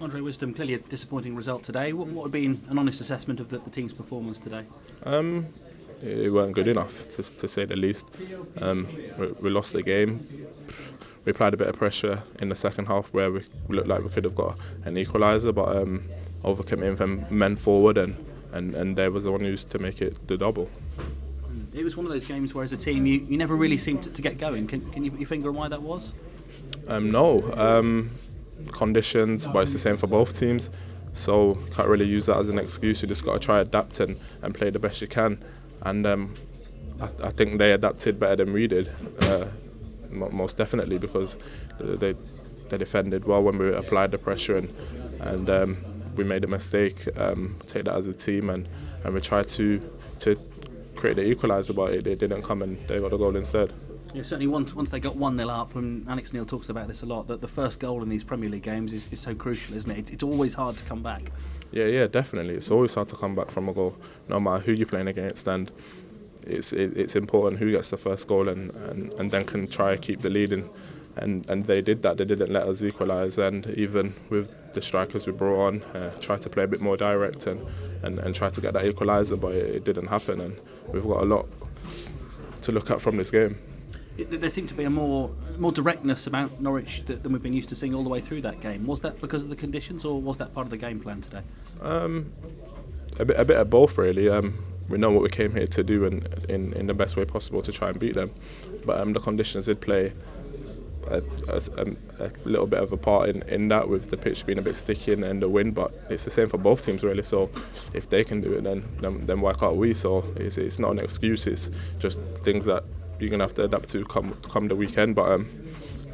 Andre Wisdom, clearly a disappointing result today. What would be an honest assessment of the team's performance today? It weren't good enough, to say the least. We lost the game. We applied a bit of pressure in the second half where we looked like we could have got an equaliser, but overcommitting them men forward and they was the one who used to make it the double. It was one of those games where as a team you never really seemed to get going. Can you put your finger on why that was? No. Conditions, but it's the same for both teams. So can't really use that as an excuse. You just got to try adapt and play the best you can. And I think they adapted better than we did, most definitely, because they defended well when we applied the pressure and we made a mistake. Take that as a team and we tried to create the equaliser, but it didn't come and they got a goal instead. Yeah, certainly once they got 1-0 up, and Alex Neil talks about this a lot, that the first goal in these Premier League games is so crucial, isn't it? It's always hard to come back. Yeah, definitely. It's always hard to come back from a goal, no matter who you're playing against, and it's important who gets the first goal and then can try to keep the lead. And they did that. They didn't let us equalise, and even with the strikers we brought on, tried to play a bit more direct and try to get that equaliser, but it didn't happen. And we've got a lot to look at from this game. There seemed to be a more directness about Norwich than we've been used to seeing all the way through that game. Was that because of the conditions, or was that part of the game plan today? A bit of both, really. We know what we came here to do in the best way possible to try and beat them. But the conditions did play a little bit of a part in that, with the pitch being a bit sticky and the wind. But it's the same for both teams, really. So if they can do it, then why can't we? So it's not an excuse. It's just things that you're going to have to adapt to come the weekend. But I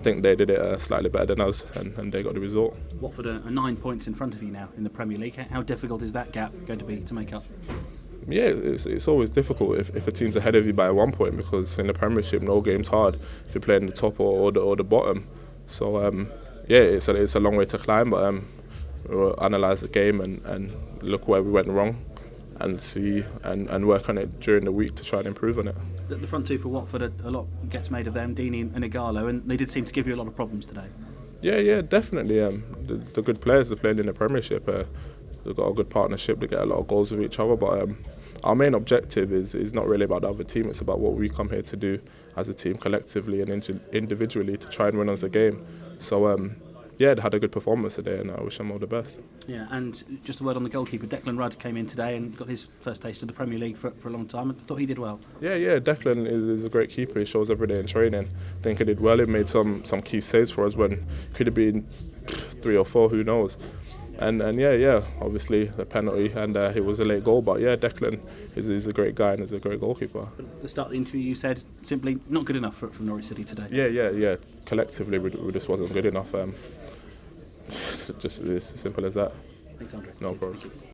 think they did it slightly better than us, and they got the result. Watford are 9 points in front of you now in the Premier League. How difficult is that gap going to be to make up? Yeah, it's always difficult if a team's ahead of you by 1 point, because in the Premiership no game's hard if you're playing the top or the bottom. So it's a long way to climb, but we'll analyse the game and look where we went wrong and see and work on it during the week to try and improve on it. The front two for Watford, a lot gets made of them, Deeney and Igalo, and they did seem to give you a lot of problems today. Yeah, definitely. The good players that played in the Premiership, they've got a good partnership. They get a lot of goals with each other. But our main objective is not really about the other team. It's about what we come here to do as a team, collectively and individually, to try and win us the game. So they had a good performance today, and I wish them all the best. Yeah, and just a word on the goalkeeper. Declan Rudd came in today and got his first taste of the Premier League for a long time. I thought he did well. Yeah, Declan is a great keeper. He shows every day in training. I think he did well. He made some key saves for us when could have been 3 or 4, who knows. And obviously the penalty, and it was a late goal. But yeah, Declan is a great guy and is a great goalkeeper. But at the start of the interview you said simply not good enough from Norwich City today. Yeah. Collectively we just wasn't good enough. Just as simple as that. Thanks, Andre. No problem.